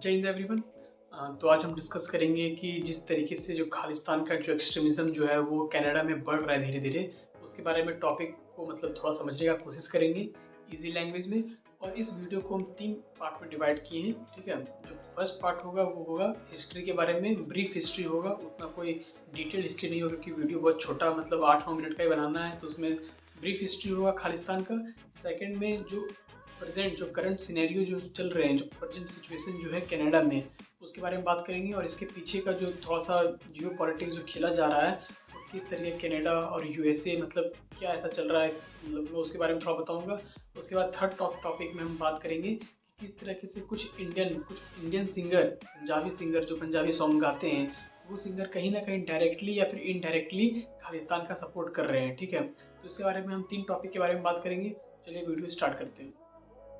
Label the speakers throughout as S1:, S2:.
S1: जय हिंद एवरीवन। तो आज हम डिस्कस करेंगे कि जिस तरीके से जो खालिस्तान का जो एक्सट्रीमिज़्म जो है वो कनाडा में बढ़ रहा है धीरे-धीरे, उसके बारे में टॉपिक को मतलब थोड़ा समझने का कोशिश करेंगे इजी लैंग्वेज में। और इस वीडियो को हम 3 पार्ट में डिवाइड किए हैं, ठीक है? जो फर्स्ट पार्ट होगा वो होगा हिस्ट्री के बारे में, ब्रीफ हिस्ट्री होगा, उतना कोई डिटेल हिस्ट्री नहीं होगा क्योंकि वीडियो बहुत छोटा मतलब 8-9 मिनट का ही बनाना है, तो उसमें ब्रीफ हिस्ट्री होगा खालिस्तान का। सेकंड में जो प्रेजेंट जो करंट सिनेरियो जो चल रहे हैं, जो प्रेजेंट सिचुएशन जो है कनाडा में, उसके बारे में बात करेंगे। और इसके पीछे का जो थोड़ा सा जियो पॉलिटिक्स जो खेला जा रहा है, वो किस तरीके कनाडा और यूएसए मतलब क्या ऐसा चल रहा है, मतलब मैं उसके बारे में थोड़ा बताऊंगा। उसके बाद थर्ड टॉपिक में हम बात करेंगे कि किस तरीके से कुछ इंडियन सिंगर, पंजाबी सिंगर जो पंजाबी सॉन्ग गाते हैं, वो सिंगर कहीं ना कहीं डायरेक्टली या फिर इनडायरेक्टली खालिस्तान का सपोर्ट कर रहे हैं, ठीक है? तो इसके बारे में हम 3 टॉपिक के बारे में बात करेंगे। चलिए वीडियो स्टार्ट करते हैं।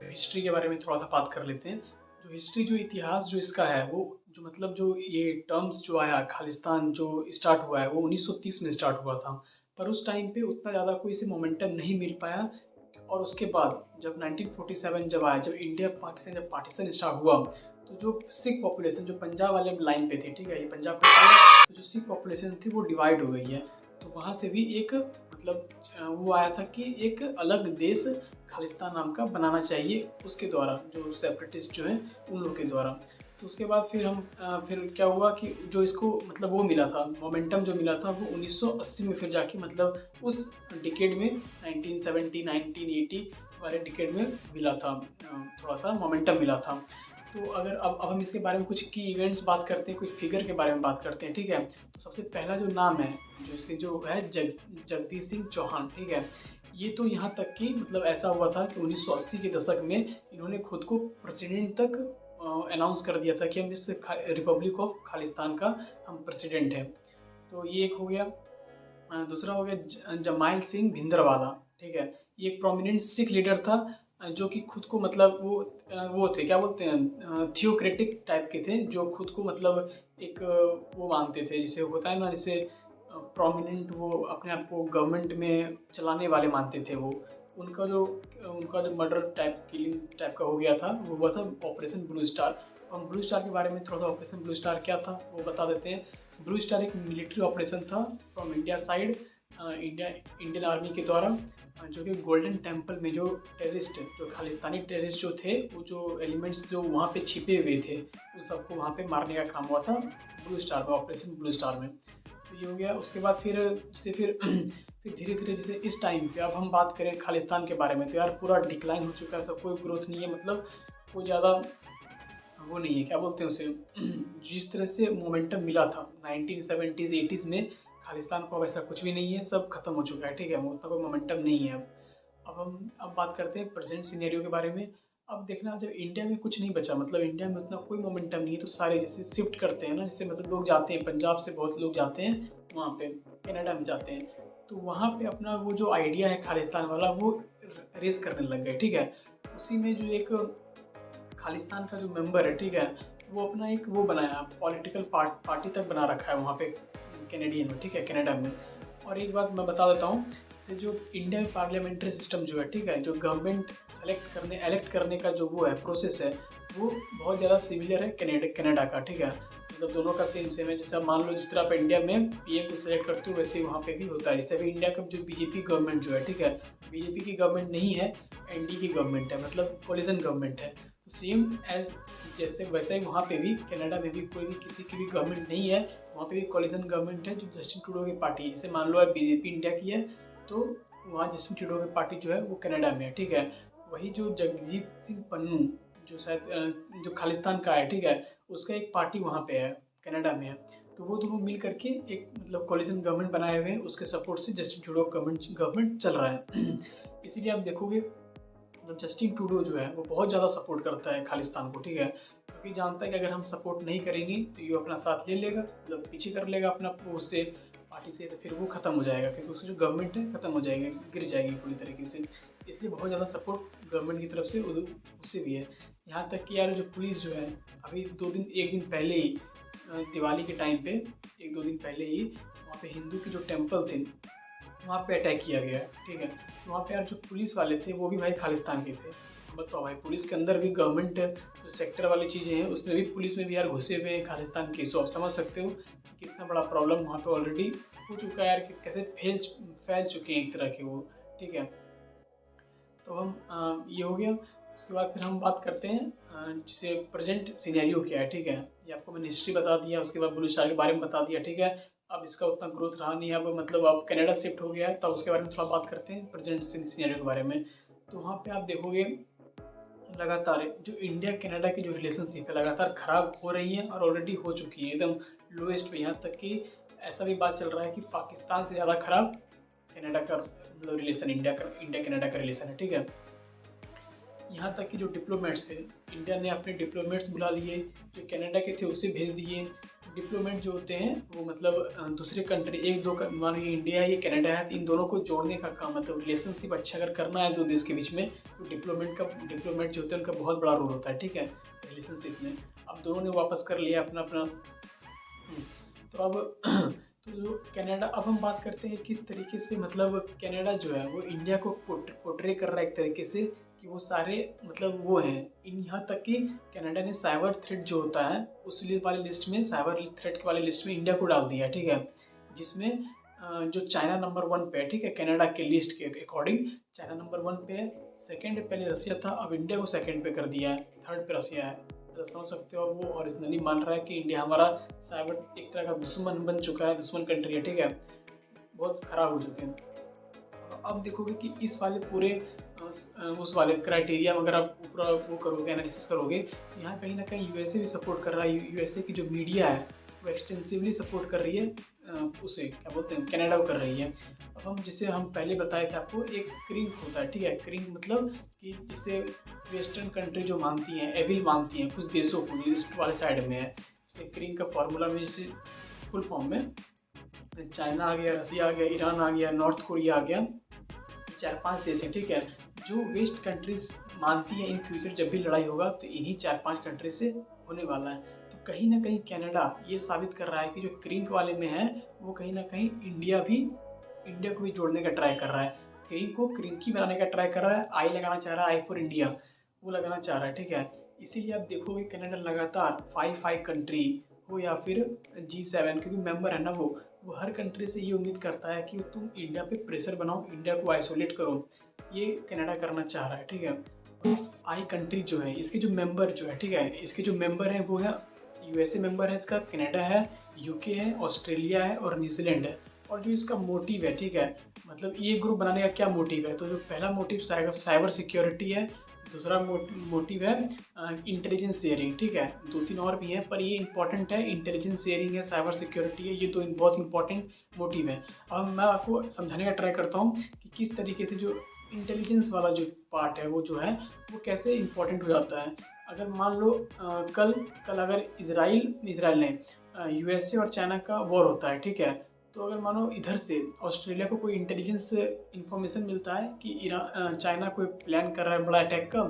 S1: हिस्ट्री के बारे में थोड़ा सा बात कर लेते हैं। जो हिस्ट्री जो इतिहास जो इसका है वो जो मतलब जो ये टर्म्स जो आया खालिस्तान जो स्टार्ट हुआ है वो 1930 में स्टार्ट हुआ था, पर उस टाइम पे उतना ज़्यादा कोई से मोमेंटम नहीं मिल पाया। और उसके बाद जब 1947 जब आया, जब इंडिया पाकिस्तान जब पार्टीशन स्टार्ट हुआ, तो जो सिख पॉपुलेशन जो पंजाब वाले लाइन पे थी, ठीक है, ये पंजाब का, तो जो सिख पॉपुलेशन थी वो डिवाइड हो गई है। तो वहाँ से भी एक मतलब वो आया था कि एक अलग देश खालिस्तान नाम का बनाना चाहिए, उसके द्वारा जो सेपरेटिस्ट जो हैं उन लोग के द्वारा। तो उसके बाद फिर क्या हुआ कि जो इसको मतलब वो मिला था, मोमेंटम जो मिला था वो 1980 में फिर जाके मतलब उस डिकेड में 1970 1980 वाले डिकेड में मिला था, थोड़ा सा मोमेंटम मिला था। तो अगर अब हम इसके बारे में कुछ की इवेंट्स बात करते हैं, कुछ फिगर के बारे में बात करते हैं, ठीक है? तो सबसे पहला जो नाम है जो इसके जो है जगदीश सिंह चौहान, ठीक है? ये तो यहाँ तक कि मतलब ऐसा हुआ था कि 1980 के दशक में इन्होंने खुद को प्रेसिडेंट तक अनाउंस कर दिया था कि हम इस रिपब्लिक ऑफ खालिस्तान का हम प्रेसिडेंट हैं। तो ये एक हो गया। दूसरा हो गया जमाइल सिंह भिंदरवाला, ठीक है? ये एक प्रोमिनेंट सिख लीडर था, जो कि खुद को मतलब वो थे, क्या बोलते हैं, थियोक्रेटिक टाइप के थे, जो खुद को मतलब एक वो मानते थे, जैसे होता है ना, जैसे प्रोमिनेंट, वो अपने आप को गवर्नमेंट में चलाने वाले मानते थे वो। उनका जो मर्डर टाइप किलिंग टाइप का हो गया था, वो हुआ था ऑपरेशन ब्लू स्टार। हम ब्लू स्टार के बारे में थोड़ा सा, ऑपरेशन ब्लू स्टार क्या था वो बता देते हैं। ब्लू स्टार एक मिलिट्री ऑपरेशन था from India side, Indian army के द्वारा, जो कि गोल्डन टेम्पल में जो टेररिस्ट, जो खालिस्तानी टेररिस्ट जो थे, वो जो एलिमेंट्स जो वहाँ पे छिपे हुए थे, उन सबको वहाँ पे मारने का काम हुआ था ब्लू स्टार में, ऑपरेशन ब्लू स्टार में। तो ये हो गया। उसके बाद फिर फिर धीरे धीरे जैसे इस टाइम पे अब हम बात करें खालिस्तान के बारे में, तो यार पूरा डिक्लाइन हो चुका है, सब कोई ग्रोथ नहीं है, मतलब कोई ज़्यादा वो नहीं है, क्या बोलते हैं उसे, जिस तरह से मोमेंटम मिला था 1970s 80s में खालिस्तान को, अब ऐसा कुछ भी नहीं है, सब खत्म हो चुका है, ठीक है? उतना कोई मोमेंटम नहीं है अब हम अब बात करते हैं प्रेजेंट सिनेरियो के बारे में। अब देखना, जब इंडिया में कुछ नहीं बचा, मतलब इंडिया में उतना कोई मोमेंटम नहीं है, तो सारे जैसे शिफ्ट करते हैं ना, जैसे मतलब लोग जाते हैं पंजाब से, बहुत लोग जाते हैं वहाँ पे कनाडा में जाते हैं, तो वहाँ पे अपना वो जो आइडिया है खालिस्तान वाला वो रेस करने लग गए, ठीक है? उसी में जो एक खालिस्तान का जो मेंबर है, ठीक है, वो अपना एक वो बनाया, पॉलिटिकल पार्टी तक बना रखा है वहाँ पे कैनेडियन में, ठीक है, कनाडा में। और एक बात मैं बता देता हूँ, जो इंडिया में पार्लियामेंट्री सिस्टम जो है, ठीक है, जो गवर्नमेंट एलेक्ट करने का जो वो है प्रोसेस है, वो बहुत ज़्यादा सिमिलर है कनाडा का, ठीक है? मतलब दोनों का सेम है। जैसे मान लो जिस तरह आप इंडिया में पीएम को सेलेक्ट करते हो, वैसे ही वहाँ पे भी होता है। जैसे अभी इंडिया का जो बीजेपी गवर्नमेंट जो है, ठीक है, बीजेपी की गवर्नमेंट नहीं है, एनडीए की गवर्नमेंट है, मतलब कोलिशन गवर्नमेंट है। तो सेम एज जैसे वैसे ही वहाँ पे भी कनाडा में भी कोई भी किसी की भी गवर्नमेंट नहीं है, वहाँ पे भी कोलिशन गवर्नमेंट है जो जस्टिन ट्रूडो की पार्टी है। जैसे मान लो अब बीजेपी इंडिया की है, तो वहाँ जस्टिन ट्रूडो की पार्टी जो है वो कनाडा में है, ठीक है? वही जो जगजीत सिंह पन्नू जो शायद जो खालिस्तान का है, ठीक है, उसका एक पार्टी वहाँ पे है, कनाडा में है। तो वो दोनों मिल करके एक मतलब कोलिशन गवर्नमेंट बनाए हुए हैं, उसके सपोर्ट से जस्टिन ट्रूडो गवर्नमेंट चल रहा है। इसीलिए आप देखोगे मतलब जस्टिन ट्रूडो जो है वो बहुत ज़्यादा सपोर्ट करता है खालिस्तान को, ठीक है? क्योंकि जानता है कि अगर हम सपोर्ट नहीं करेंगे तो ये अपना साथ ले लेगा, मतलब पीछे कर लेगा अपना उससे, पार्टी से, तो फिर वो खत्म हो जाएगा, क्योंकि उसकी जो गवर्नमेंट है खत्म हो जाएगी, गिर जाएगी पूरी तरीके से। इसलिए बहुत ज़्यादा सपोर्ट गवर्नमेंट की तरफ से उससे भी है। यहाँ तक कि यार जो पुलिस जो है, अभी एक दिन पहले ही दिवाली के टाइम पे, एक दो दिन पहले ही वहाँ पे हिंदू के जो टेम्पल थे वहाँ पे अटैक किया गया, ठीक है? तो वहाँ पे यार जो पुलिस वाले थे वो भी भाई खालिस्तान के थे। बताओ भाई, पुलिस के अंदर भी गवर्नमेंट जो सेक्टर वाली चीज़ें हैं उसमें भी, पुलिस में भी यार घुसे हुए हैं खालिस्तान के। सो आप समझ सकते हो कि कितना बड़ा प्रॉब्लम वहाँ पे ऑलरेडी हो चुका है यार, कि कैसे फैल चुके हैं एक तरह के वो। ठीक है, तो हम ये हो गया। उसके बाद फिर हम बात करते हैं जैसे प्रेजेंट सिनेरियो क्या है। ठीक है, ये आपको मैंने हिस्ट्री बता दिया, उसके बाद ब्लू स्टार के बारे में बता दिया। ठीक है, अब इसका उतना ग्रोथ रहा नहीं, अब मतलब अब कनाडा शिफ्ट हो गया है, तो उसके बारे में थोड़ा बात करते हैं प्रेजेंट सिनेरियो के बारे में। तो वहाँ पे आप देखोगे लगातार जो इंडिया कनाडा की जो रिलेशनशिप है लगातार ख़राब हो रही है, और ऑलरेडी हो चुकी है एकदम लोएस्ट पे। यहाँ तक कि ऐसा भी बात चल रहा है कि पाकिस्तान से ज़्यादा ख़राब कनाडा का मतलब रिलेशन, इंडिया कनाडा का रिलेशन है। ठीक है, यहाँ तक कि जो डिप्लोमेट्स थे, इंडिया ने अपने डिप्लोमेट्स बुला लिए, जो कनाडा के थे उसे भेज दिए। डिप्लोमेट जो होते हैं वो मतलब दूसरे कंट्री, एक दो मान लीजिए इंडिया है, ये कनाडा है, तो इन दोनों को जोड़ने का काम, मतलब रिलेशनशिप अच्छा अगर करना है दो देश के बीच में, तो डिप्लोमेट जो होते हैं उनका बहुत बड़ा रोल होता है। ठीक है, रिलेशनशिप में अब दोनों ने वापस कर लिया अपना अपना। तो अब तो जो कनाडा, अब हम बात करते हैं किस तरीके से मतलब कनाडा जो है वो इंडिया को पोर्ट्रे कर रहा है एक तरीके से, कि वो सारे मतलब वो हैं यहाँ तक कि कनाडा ने साइबर थ्रेट जो होता है उस वाली लिस्ट में, साइबर थ्रेट वाली लिस्ट में इंडिया को डाल दिया। ठीक है, जिसमें जो चाइना नंबर 1 पे है। ठीक है, कनाडा के लिस्ट के अकॉर्डिंग चाइना नंबर 1 पे है, सेकेंड पहले रसिया था, अब इंडिया को सेकेंड पे कर दिया है, थर्ड पे रसिया है। तो समझ सकते हो, वो ओरिजिनली मान रहा है कि इंडिया हमारा साइबर एक तरह का दुश्मन बन चुका है, दुश्मन कंट्री है। ठीक है, बहुत ख़राब हो चुके हैं। अब देखोगे कि इस वाले पूरे उस वाले क्राइटेरिया में अगर आप पूरा वो करोगे, एनालिसिस करोगे, यहाँ कहीं ना कहीं यूएसए भी सपोर्ट कर रहा है। यूएसए की जो मीडिया है वो एक्सटेंसिवली सपोर्ट कर रही है उसे क्या बोलते हैं, कनाडा को कर रही है। अब हम जिसे हम पहले बताए थे आपको, एक क्रिंक होता है। ठीक है, क्रिंक मतलब कि जिसे वेस्टर्न कंट्री जो मानती हैं, एविल मानती हैं कुछ देशों को, ईस्ट वाले साइड में है। जैसे क्रिंक का फॉर्मूला में, जैसे फुल फॉर्म में चाइना आ गया, रसिया आ गया, ईरान आ गया, नॉर्थ कोरिया आ गया, 4-5 देश हैं। ठीक है, जो वेस्ट कंट्रीज मानती हैं इन फ्यूचर जब भी लड़ाई होगा तो इन्हीं 4-5 कंट्री से होने वाला है। तो कहीं ना कहीं कनाडा ये साबित कर रहा है कि जो क्रिंक वाले में है वो कहीं ना कहीं इंडिया को भी जोड़ने का ट्राई कर रहा है, क्रिंक को क्रिंकी बनाने का ट्राई कर रहा है, आई लगाना चाह रहा है, आई फॉर इंडिया वो लगाना चाह रहा है। ठीक है, इसीलिए आप देखोगे कनाडा लगातार 5 कंट्री हो या फिर G7, क्योंकि मेंबर है ना वो हर कंट्री से ये उम्मीद करता है कि तुम इंडिया पे प्रेशर बनाओ, इंडिया को आइसोलेट करो, ये कनाडा करना चाह रहा है। ठीक है, आई कंट्री जो है, इसके जो मेंबर जो है, ठीक है, इसके जो मेंबर हैं वो है यूएसए मेंबर है इसका, कनाडा है, यूके है, ऑस्ट्रेलिया है और न्यूजीलैंड है। और जो इसका मोटिव है, ठीक है, मतलब ये ग्रुप बनाने का क्या मोटिव है, तो जो पहला मोटिव साइबर सिक्योरिटी है, दूसरा मोटिव है इंटेलिजेंस शेयरिंग। ठीक है, 2-3 और भी हैं पर ये इंपॉर्टेंट है, इंटेलिजेंस शेयरिंग है, साइबर सिक्योरिटी है, ये दो बहुत इंपॉर्टेंट मोटिव है। अब मैं आपको समझाने का ट्राई करता हूँ कि किस तरीके से जो इंटेलिजेंस वाला जो पार्ट है वो जो है वो कैसे इंपॉर्टेंट हो जाता है। अगर मान लो कल अगर इसराइल ने यूएसए और चाइना का वॉर होता है। ठीक है, तो अगर मानो इधर से ऑस्ट्रेलिया को कोई इंटेलिजेंस इंफॉर्मेशन मिलता है कि चाइना कोई प्लान कर रहा है बड़ा अटैक का,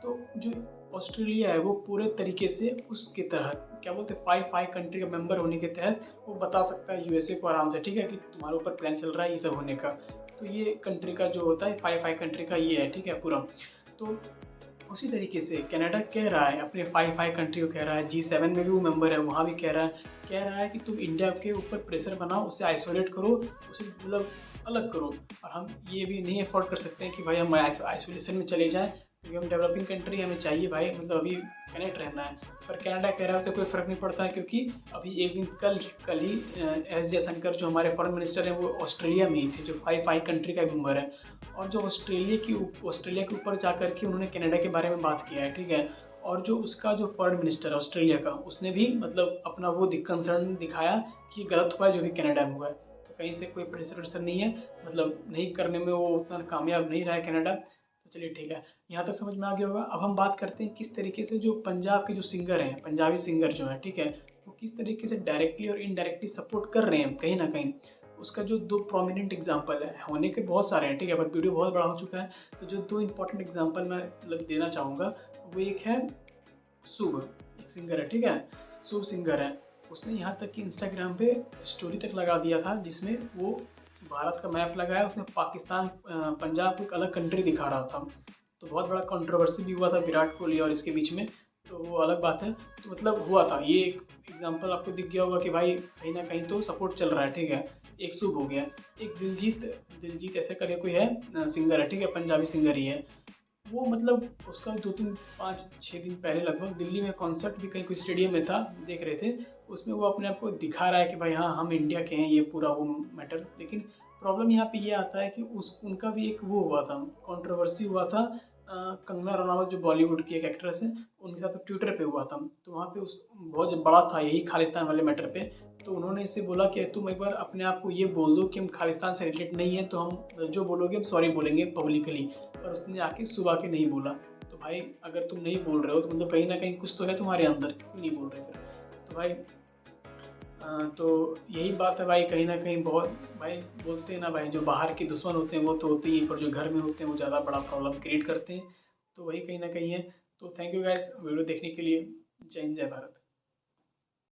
S1: तो जो ऑस्ट्रेलिया है वो पूरे तरीके से उसके तहत क्या बोलते हैं 5 कंट्री का मेंबर होने के तहत वो बता सकता है यूएसए को आराम से, ठीक है, कि तुम्हारे ऊपर प्लान चल रहा है ये सब होने का। तो ये कंट्री का जो होता है 5 कंट्री का ये है, ठीक है, पूरा। तो उसी तरीके से कनाडा कह रहा है अपने 5 कंट्री को, कह रहा है G7 में भी वो मेंबर है, वहाँ भी कह रहा है कि तुम इंडिया के ऊपर प्रेशर बनाओ, उसे आइसोलेट करो, उसे मतलब अलग करो। और हम ये भी नहीं अफोर्ड कर सकते हैं कि भाई हम आइसोलेशन में चले जाएं, क्योंकि हम डेवलपिंग कंट्री, हमें चाहिए भाई मतलब अभी कनेक्ट रहना है। पर कनाडा कह रहा है उससे कोई फ़र्क नहीं पड़ता है, क्योंकि अभी एक दिन कल ही एस जयशंकर जो हमारे फॉरेन मिनिस्टर हैं वो ऑस्ट्रेलिया में ही थे, जो 5 कंट्री का मेंबर है। और जो ऑस्ट्रेलिया के ऊपर जा कर के उन्होंने कनाडा के बारे में बात किया है, ठीक है। और जो उसका जो फॉरेन मिनिस्टर ऑस्ट्रेलिया का, उसने भी मतलब अपना वो कंसर्न दिखाया कि गलत हुआ है जो भी कनाडा में हुआ है। तो कहीं से कोई प्रेशर नहीं है, मतलब नहीं करने में वो उतना कामयाब नहीं रहा है कनाडा। तो चलिए ठीक है, यहाँ तक समझ में आ गया होगा। अब हम बात करते हैं किस तरीके से जो पंजाब के जो सिंगर हैं, पंजाबी सिंगर जो हैं, ठीक है, वो किस तरीके से डायरेक्टली और इनडायरेक्टली सपोर्ट कर रहे हैं कहीं ना कहीं। उसका जो 2 प्रोमिनेंट एग्जांपल है, होने के बहुत सारे हैं, ठीक है, बट वीडियो बहुत बड़ा हो चुका है, तो जो 2 इंपॉर्टेंट एग्जांपल मैं मतलब देना चाहूँगा, वो एक है शुभ, एक सिंगर है, ठीक है, शुभ सिंगर है। उसने यहाँ तक कि इंस्टाग्राम पे स्टोरी तक लगा दिया था जिसमें वो भारत का मैप लगाया, उसने पाकिस्तान पंजाब को एक अलग कंट्री दिखा रहा था। तो बहुत बड़ा कंट्रोवर्सी भी हुआ था विराट कोहली और इसके बीच में, तो वो अलग बात है। तो मतलब हुआ था ये एक एग्जांपल आपको दिख गया होगा कि भाई कहीं ना कहीं तो सपोर्ट चल रहा है, ठीक है। एक शुभ हो गया। एक दिलजीत दिलजीत ऐसे करके कोई है सिंगर है, ठीक है, पंजाबी सिंगर ही है। वो मतलब उसका 2-3-5-6 दिन पहले लगभग दिल्ली में कॉन्सर्ट भी कहीं कोई स्टेडियम में था, देख रहे थे। उसमें वो अपने आप को दिखा रहा है कि भाई हाँ हम इंडिया के हैं, ये पूरा वो मैटर। लेकिन प्रॉब्लम यहाँ पे ये आता है कि उस उनका भी एक वो हुआ था, कंट्रोवर्सी हुआ था। कंगना रनावत जो बॉलीवुड की एक एक्ट्रेस है, उनके साथ ट्विटर पे हुआ था। तो वहाँ पे उस बहुत बड़ा था यही खालिस्तान वाले मैटर पे। तो उन्होंने इससे बोला कि तुम एक बार अपने आप को ये बोल दो कि हम खालिस्तान से रिलेटेड नहीं है, तो हम जो बोलोगे हम सॉरी बोलेंगे पब्लिकली। पर उसने आके सुबह के नहीं बोला। तो भाई अगर तुम नहीं बोल रहे हो तो मतलब कहीं ना कहीं कुछ तो है तुम्हारे अंदर, क्यों नहीं बोल रहे फिर। तो भाई तो यही बात है भाई, कहीं ना कहीं बहुत भाई बोलते हैं ना भाई, जो बाहर के दुश्मन होते हैं वो तो होते ही हैं, पर जो घर में होते हैं वो ज़्यादा बड़ा प्रॉब्लम क्रिएट करते हैं। तो वही कहीं ना कहीं है। तो थैंक यू गाइस वीडियो देखने के लिए। जय हिंद जय भारत।